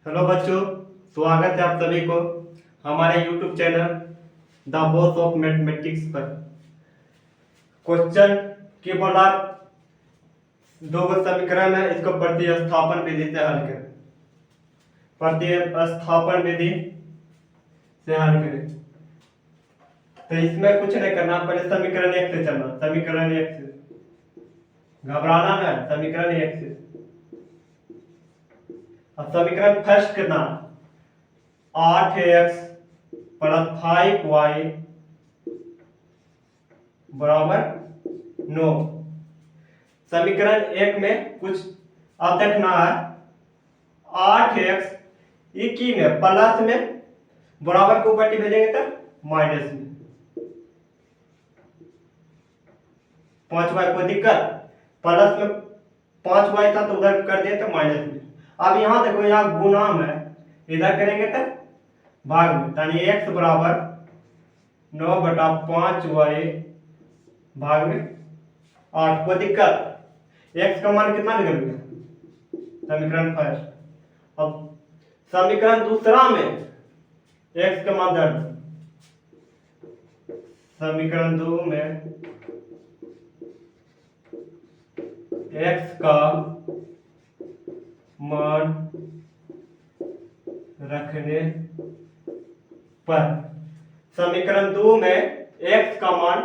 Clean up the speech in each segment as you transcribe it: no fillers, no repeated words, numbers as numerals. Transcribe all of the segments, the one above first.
Hello बच्चों, स्वागत है आप सभी को हमारे YouTube channel the boss of mathematics पर। क्वेश्चन की बोला दो गो समीकरण है, इसको प्रतिस्थापन विधि से हल करें। प्रतिस्थापन विधि से हल करें तो इसमें कुछ नहीं करना, पहले समीकरण एक से चलना। समीकरण एक से घबराना ना, समीकरण एक से। अब समीकरण फर्स्ट करना 8x प्लस 5y बराबर 9। समीकरण एक में कुछ अब देखना है 8x की में प्लस में बराबर को ऊपर भेजेंगे तो माइनस में 5y। कोई दिक्कत? प्लस में 5y था तो उधर कर दिए तो माइनस में। अब यहाँ देखो, यहाँ गुणा में इधर करेंगे तो भाग में, यानी x बराबर 9/5y भाग में 8। कोई दिक्कत? x का मान कितना निकल गया? समीकरण फर्स्ट। अब समीकरण दूसरा में x का मान दर्ज। समीकरण दो में x का मान रखने पर, समीकरण दो में x का मान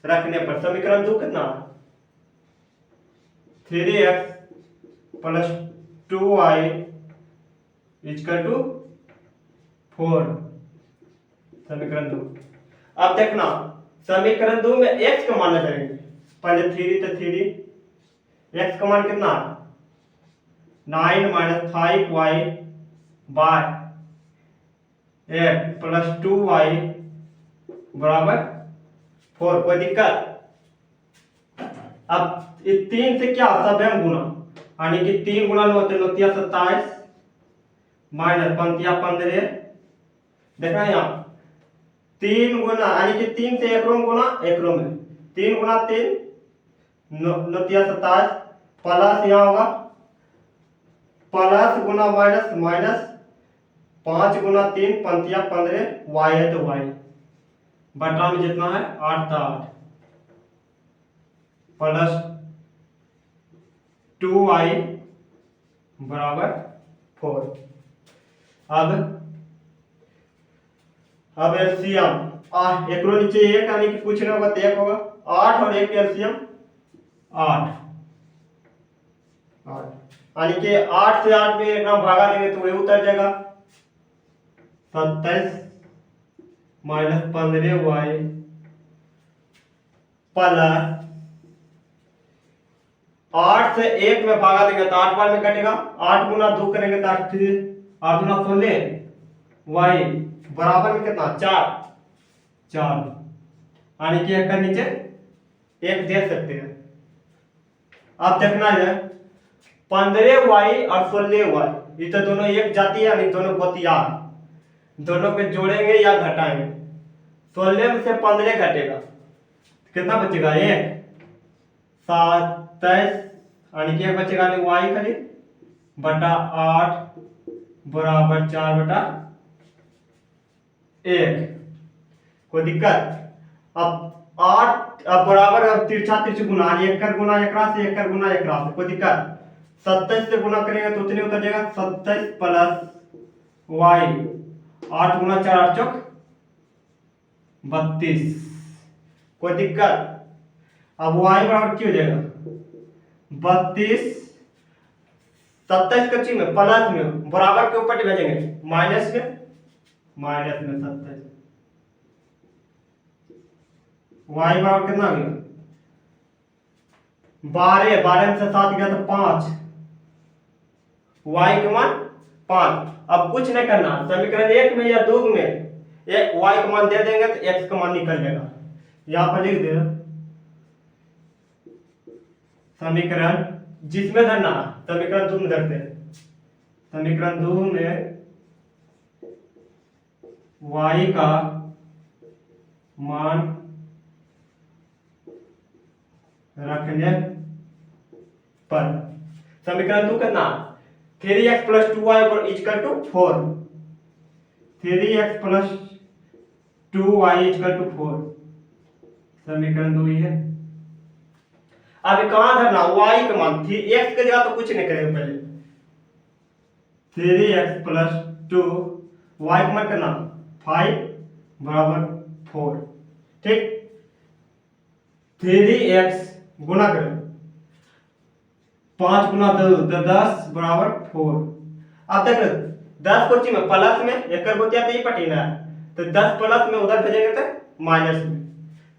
रखने पर, समीकरण दो कितना? 3x plus 2y equal to 4। समीकरण दो। अब देखना समीकरण दो में x का मान करेंगे। पहले 3 तो 3, x का मान कितना? 9 - 5y बाय 8 प्लस 2y बराबर 4। कोई दिक्कत? अब इस 3 से क्या सभ्यम गुना, यानी कि 3 गुना 9 होते 9 × 27 माइनस 5 × 15। देखना यहाँ 3 गुना, यानी कि 3 से 1 रोम गुना 1 रोम में 3 गुना 3 9 × 27 प्लस यहाँ होगा प्लस गुना माइनस माइनस 5 गुना 3 5 × 15 y है तो y बटा में जितना है 8 था 8 प्लस 2y बराबर 4। अब एलसीएम एक रो नीचे एक, यानी कि पूछने होगा तो एक होगा 8 और 1 एलसीएम 8। यानी कि 8 से 8 में एक नाम भागा देंगे तो वही उतर जाएगा 27 माइनस 15y प्लस 8 से 1 में भागा देंगे तो 8 बार में कटेगा। 8 गुना 2 करेंगे तो 8 गुना 16 y बराबर में कितना? 4। यानी कि एक का नीचे एक दे सकते हैं। अब देखना है 15y और 16y, ये तो दोनों एक जाति है, यानी दोनों गोतिया, दोनों पे जोड़ेंगे या घटाएंगे। 16 में से 15 घटेगा कितना बचेगा? 1 27, यानी कि 1 बचेगा, यानी y खाली बटा 8 बराबर 4/1। कोई दिक्कत? अब 8 अब बराबर, अब तिरछा तिरछी गुना, 1 कर गुना 1 से 1 कर गुना 1 से। कोई दिक्कत? 27 से गुना करेंगे तो उतने उतर जाएगा 27 प्लस y 8 गुना 4 8 चौक 32। कोई दिक्कत? अब y बराबर क्या हो जाएगा? 32 27 कच्ची में प्लस में बराबर के ऊपर भेजेंगे माइनस में 27 y बराबर कितना आ गया? 12 में से 7 गया तो 5, y का मान 5। अब कुछ नहीं करना, समीकरण 1 में या 2 में एक y का मान दे देंगे तो x का मान निकल जाएगा। यहां पर लिख दे समीकरण जिसमें धरना, समीकरण 2 में धरते हैं। समीकरण 2 में y का मान रखने पर, समीकरण 2 कितना? 3x plus 2y equal to 4, 3x plus 2y equal to 4, समीकरण 2 ही है। अब कहां धरना y का मान थी, x के जगह तो कुछ नहीं करेंगे पहले, 3x प्लस 2 y का मान करना 5 बराबर 4, ठीक। 3x गुना करें 5 गुना 2 तो 10 बराबर 4। अब देख 10 को में प्लस में एक को क्या ही पटीना है, तो 10 प्लस में उधर भेजेंगे तो माइनस में,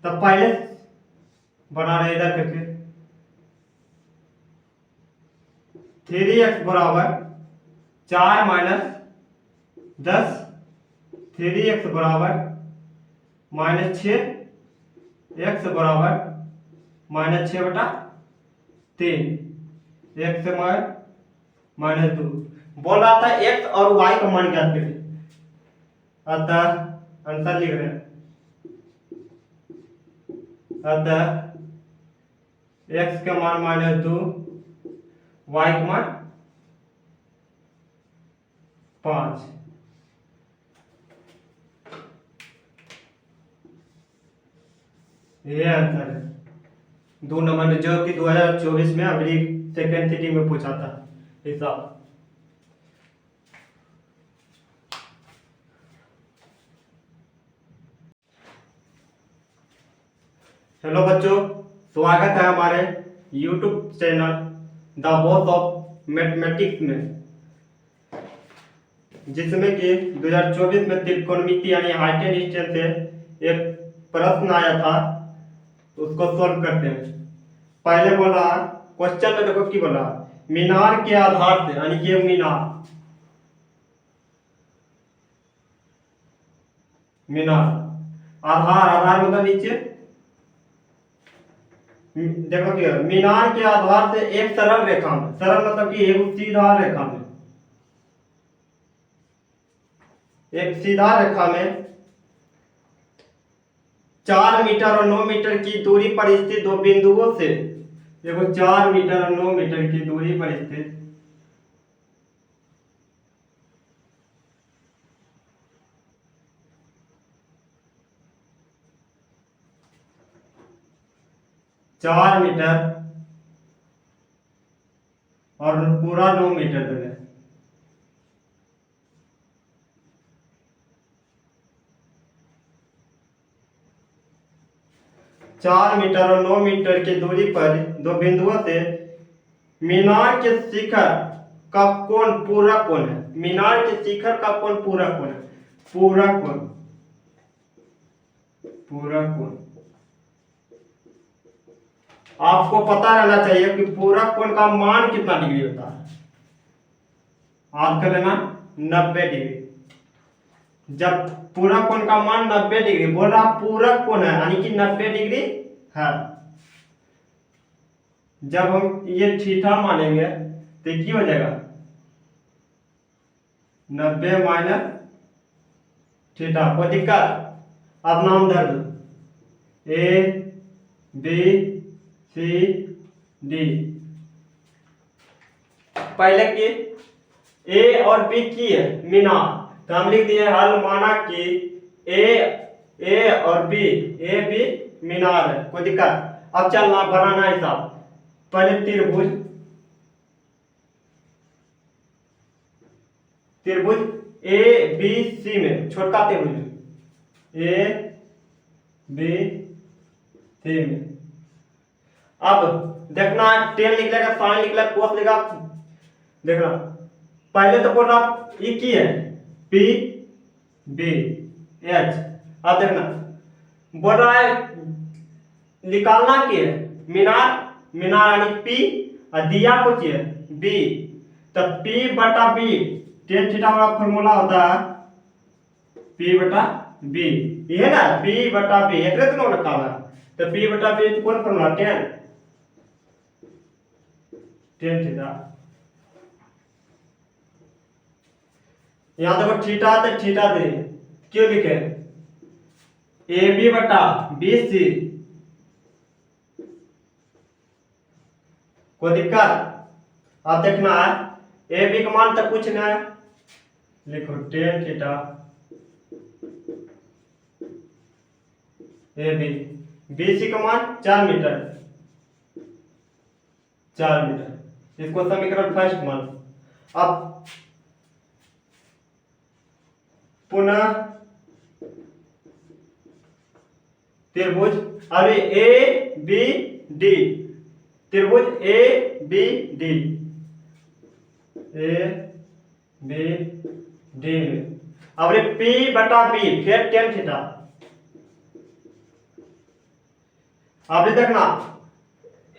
तब पहले बना रहे इधर करके 3x बराबर 4 माइनस 10, 3x बराबर माइनस 6, x बराबर माइनस 6 बटा 3, x से माइनस 2। बोल रहा था x और y का मान ज्ञात करें, अतः आंसर लिख रहे हैं, अतः x का मान माइनस 2, y का मान 5। ये आंसर है 2 नंबर में, जो कि 2024 में अगली सेकेंड सिटी में पूछा था हिसाब। हेलो बच्चों, स्वागत है हमारे YouTube channel the boss of mathematics में, जिसमें कि 2024 में त्रिकोणमिति यानी हाइट एंड डिस्टेंस से एक प्रश्न आया था, उसको सॉल्व करते हैं। पहले बोल रहा क्वेश्चन में देखो की बोल रहा, मीनार के आधार से, यानी कि मीनार आधार मतलब नीचे, देखो क्या मीनार के आधार से एक सरल रेखा में, सरल मतलब कि एक सीधा रेखा में, एक सीधा रेखा में 4 मीटर और 9 मीटर की दूरी पर स्थित दो बिंदुओं से, देखो 4 मीटर और 9 मीटर की दूरी पर स्थित चार मीटर और पूरा 9 मीटर दूर है, चार मीटर और 9 मीटर की दूरी पर दो बिंदुओं से मीनार के शिखर का कोण पूरक कोण है, मीनार के शिखर का कोण पूरक कोण है, पूरक कोण, पूरक कोण। आपको पता रहना चाहिए कि पूरक कोण का मान कितना डिग्री होता है, याद कर लेना 90 डिग्री। जब पूरक कोण का मान 90 डिग्री, बोल रहा पूरक कोण है यानी कि 90 डिग्री है, जब हम ये थीटा मानेंगे तो क्या हो जाएगा 90 माइनस थीटा, कोई दिक्कत? अब नाम धर दो ए बी सी डी, पहले की ए और बी की है मीनार, तो हम लिख दिए हल माना कि ए और बी, ए बी मीनार है, कोई दिक्कत? अब चलना बनाना हिसाब, पहले त्रिभुज, त्रिभुज ए बी सी में छोटा त्रिभुज ए बी सी में, अब देखना टेन लिख लेगा, साइन लिख लेगा, कोस लेगा, देखना पहले तो बोल रहा ये की है पी बी एच, अब देखना बोल रहा है निकालना की है मीनार, मीनार यानी पी और दिया कुछ है बी, तो पी बटा बी, टेन थीटा वाला फॉर्मूला होता है पी बटा बी, ये है ना पी बटा बी, एक तो रखा हुआ, तो पी बटा बी कौन फॉर्मूला 10 थीटा, यहां देखो थीटा तो थीटा दे क्यों लिखे ए बी बटा बी सी, कोई दिक्कत? अब देखना है ए बी का मान तक कुछ नहीं आया, लिखो tan theta A B, B C का मान 4 मीटर, 4 मीटर। इसको समीकरण फर्स्ट मान। अब पुनः त्रिभुज, अरे ए बी डी, त्रिभुज A B D, A B D में अब पी बटा बी फिर टेन थीटा। अब देखना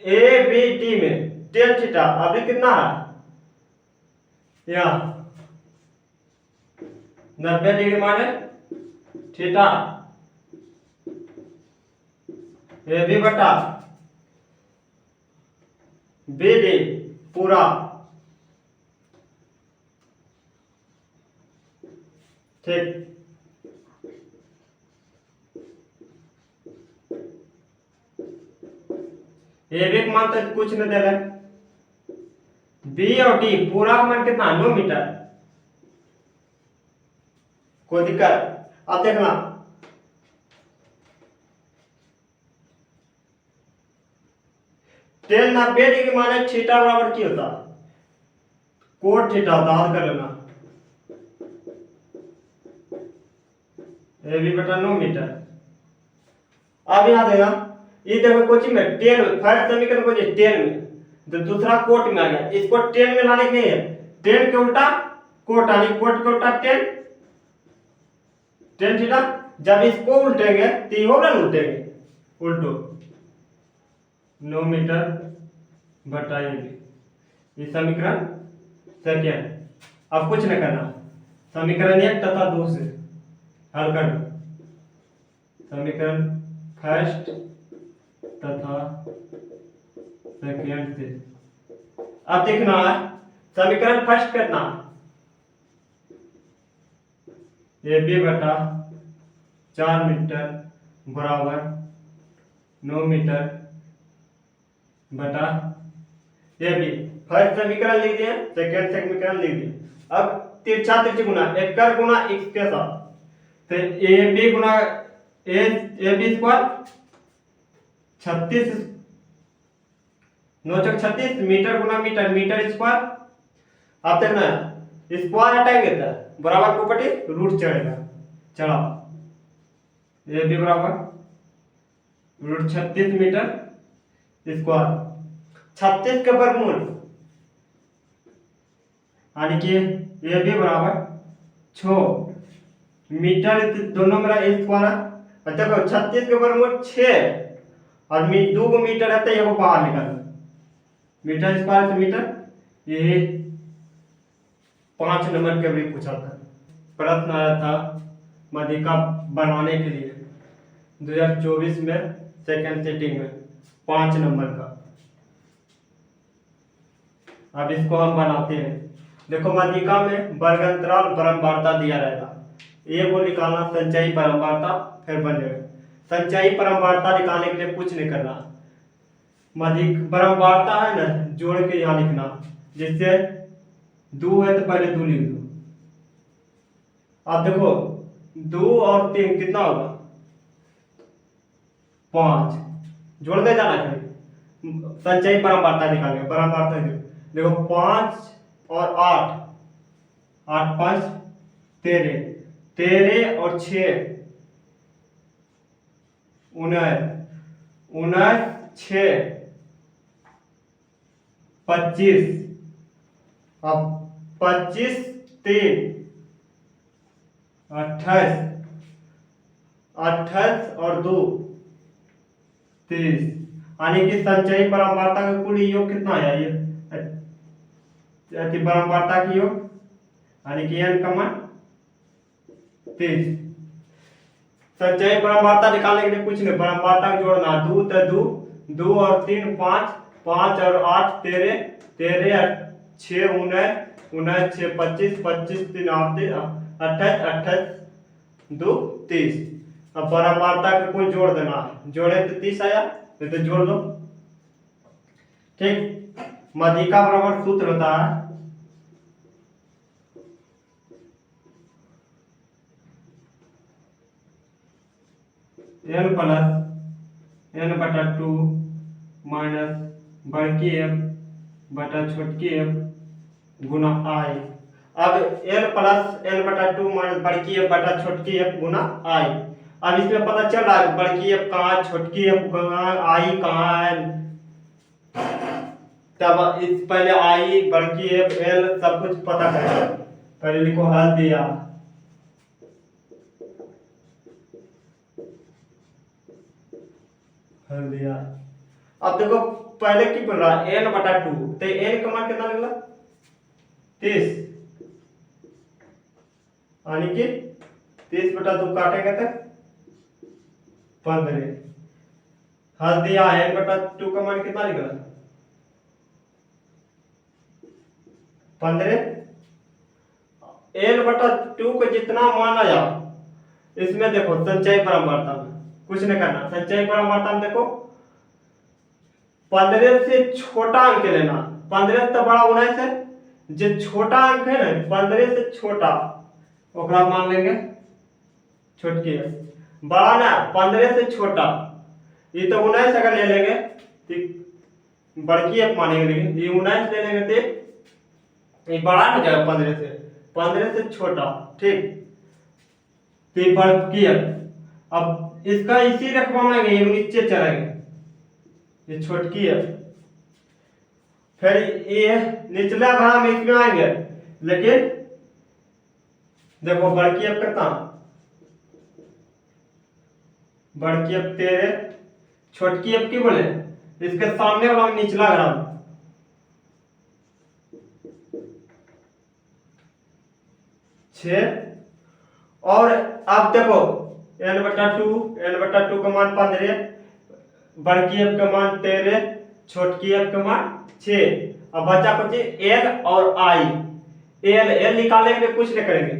ए बी डी में टेन थीटा अभी कितना है, यहाँ 90 डिग्री माने थीटा, ए बी बटा बी डी पूरा, ठीक। ए बी का मान तो कुछ नहीं दे रहा, बी और डी पूरा का मान कितना 9 मीटर, कोई दिक्कत। अब देखना टेन 90 डिग्री माने थीटा बराबर की होता, कोट थीटा होता, याद कर लेना, ए बी बटा 9 मीटर। अब यहाँ देना ये देखो कोचिंग में 10 फर्स्ट समीकरण को 10 में, तो दूसरा कोट में आ गया, इसको 10 में लाने के नहीं है, 10 के उल्टा कोट आने, कोट के उल्टा 10 थीटा। जब इसको उल्टेंगे तो ये होगा ना उल्टेंगे, उल्टो 9 मीटर बटा ये समीकरण सेकेंड। अब कुछ नहीं करना, समीकरण 1 तथा 2 से हल कर, समीकरण फर्स्ट तथा सेकेंड से। अब देखना है समीकरण फर्स्ट करना, ए बी बटा 4 मीटर बराबर 9 मीटर बटा ए बी। फर्स्ट समीकरण लिख दिए, सेकेंड समीकरण लिख दिए। अब तिरछा तिरछी गुना, एक कर गुना x के साथ, तो ए बी गुना ए बी स्क्वायर 36 9 चौक 36 मीटर गुना मीटर, मीटर स्क्वायर। अब देखना स्क्वायर हटाएंगे तो बराबर प्रॉपर्टी रूट चढ़ेगा, चढ़ा ए बी बराबर रूट 36 मीटर स्क्वायर, 36 के वर्गमूल यानी कि ए बी बराबर 6 मीटर, दोनों मेरा स्क्वायर है। और देखो 36 के वर्गमूल 6 और 2 मीटर है तो ये बाहर निकालना, मीटर स्क्वायर से मीटर, ये 5 नंबर के भी पूछा था, प्रश्न आया था माध्यिका बनाने के लिए 2024 में सेकंड सेटिंग में 5 नंबर का। अब इसको हम बनाते हैं। देखो माध्यिका में वर्गांतराल परमवार्ता दिया रहेगा, ये वो निकालना संचयी परमवार्ता, फिर बन जाएगा। संचयी परमवार्ता निकालने के लिए कुछ नहीं करना, परमवार्ता है ना जोड़ के यहाँ लिखना, जिससे 2 है तो पहले 2 लिख दो। अब देखो 2 और 3 कितना होगा 5, जोड़ दे जाना चाहिए। संचयी परमवार्ता निकालेंगे, परमवार्ता देखो 5 और 8, 8 5 13, 13 और 6 19, 19 6 25, अब 25 3 28, 28 और 2 30, यानी कि संचयी परमवार्ता का कुल योग कितना है, ये परमवार्ता की योग यानी कि n का मान 30। संचयी परमवार्ता निकालने के लिए कुछ नहीं, परमवार्ता को जोड़ना, 2 तो 2, 2 और 3 5, 5 और 8 13, 13 6 19, 19 6 25, 25 3 28, 28 2 30। अब परमवार्ता को कुल जोड़ देना है, जोड़े तो 30 आया, तो जोड़ दो, ठीक। माध्यिका बराबर सूत्र होता है एल प्लस एन बटा टू माइनस बड़की एफ बटा छोटकी एफ गुना आई। अब एल प्लस एन बटा टू माइनस बड़की एफ बटा छोटकी एफ गुना आई। अब इसमें पता चल रहा है बड़की एफ कहाँ है, छोटकी एफ कहाँ है, आई कहाँ है। तब इस पहले आई बड़की एफ एल सब कुछ पता करें। पहले लिखो हल दिया, हल दिया। अब देखो पहले की बोल रहा है एन बटा टू, तो एन का मान कितना निकला 30, यानी कि 30 बटा 2 काटेंगे तो 15। हल दिया एन बटा 2 का मान कितना निकला 15। एन बटा 2 को जितना मान आया इसमें देखो संचयी परम्परता में कुछ नहीं करना। संचयी परम्परता में देखो 15 से छोटा अंक लेना, 15 से बड़ा 19 है, जो छोटा अंक है ना 15 से छोटा ओकरा मान लेंगे छोटकी है, बड़ा ना 15 से छोटा। ये तो 19 अगर ले लेंगे तो बड़की एक मानेंगे, लेकिन ये 19 ले लेंगे तो ये बड़ा हो जाएगा 15 से छोटा, ठीक। तो ये बड़की है। अब इसका इसी रकबा में ये नीचे चलेंगे, ये छोटकी है, फिर ये निचला भाग में इसमें आएंगे, लेकिन देखो बड़की अब कितना, बड़की अब 13, छोटकी अब की बोले इसके सामने वाला निचला ग्राम 6। और अब देखो n बटा टू का मान 15, बड़की एफ का मान 13, छोटकी एफ का मान 6। अब बचा कुछ एल और आई। एल निकालने के लिए कुछ नहीं करेंगे,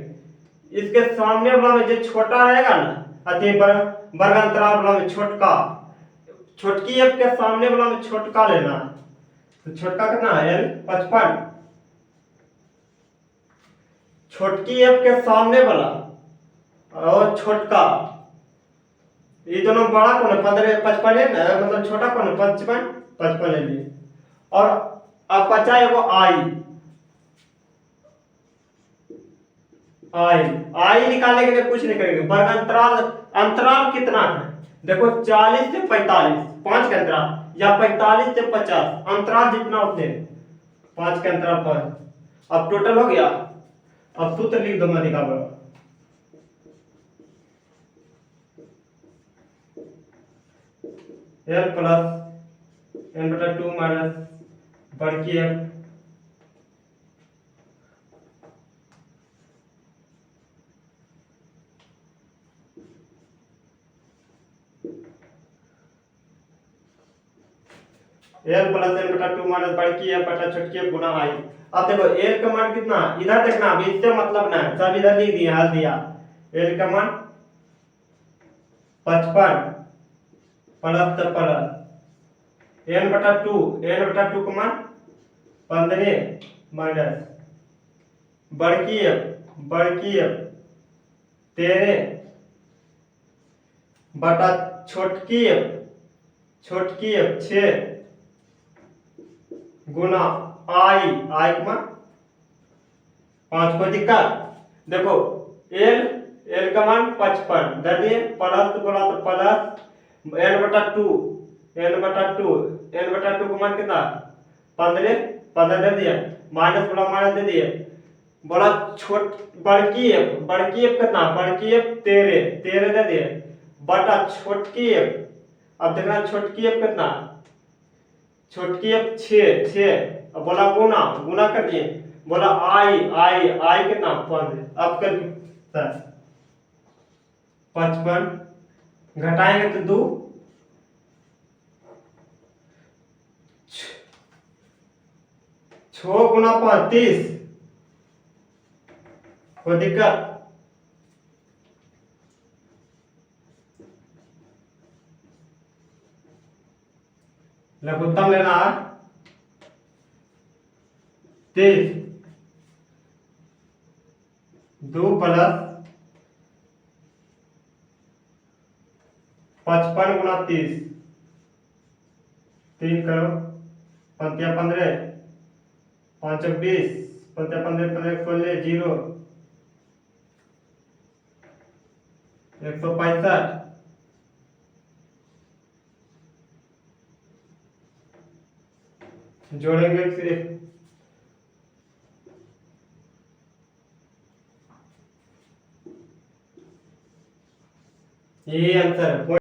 इसके सामने वाला में जो छोटा रहेगा ना अति वर्ग अंतराल वाला में छोटका, छोटकी एफ के सामने वाला में छोटका लेना। तो छोटका कितना है एल 55, छोटकी एफ के सामने वाला और छोटका ये दोनों बड़ा कौन है 15 55 है ना, मतलब छोटा कौन है 55 ले लिए। और अब बचा है वो आई निकालने के लिए कुछ नहीं करेंगे। वर्ग अंतराल कितना है देखो 40 से 45, 5 का अंतराल, या 45 से 50 अंतराल जितना उतने 5 के अंतराल पर। अब टोटल हो गया। अब सूत्र लिख दो, मैं लिखा बड़ा एल प्लस एन बटा 2 माइनस बड़की एफ एल प्लस एन बटा 2 माइनस बड़की एफ बटा छोटकी एफ गुना आई। अब देखो एल का मान कितना, इधर देखना, अभी इससे मतलब ना है, सब इधर लिख दिया, हल दिया। एल का मान 55 प्लस एन बटा टू का मान 15 माइनस बड़की एफ 13 बटा छोटकी एफ 6 गुना आई का मान 5। कोई दिक्कत देखो एल का मान 55 दे दिए, प्लस बोला तो प्लस एन बटा टू का मान कितना 15 दे दिया, माइनस बोला माइनस दे दिए, बोला बड़की एफ कितना, बड़की एफ 13 दे दिए बटा छोटकी एफ। अब देखना छोटकी एफ कितना, छोटकी एफ 6 अब बोला गुना कर दिए, बोला आई कितना 5। अब कर 55 घटाएंगे तो 2, 6 गुना 5 30। कोई दिक्कत लघुत्तम लेना है 30, 2 प्लस 55 × 30, 3 करो, 15, 5 20, 15 15 16 0, 165, जोड़ेंगे फिर ये आंसर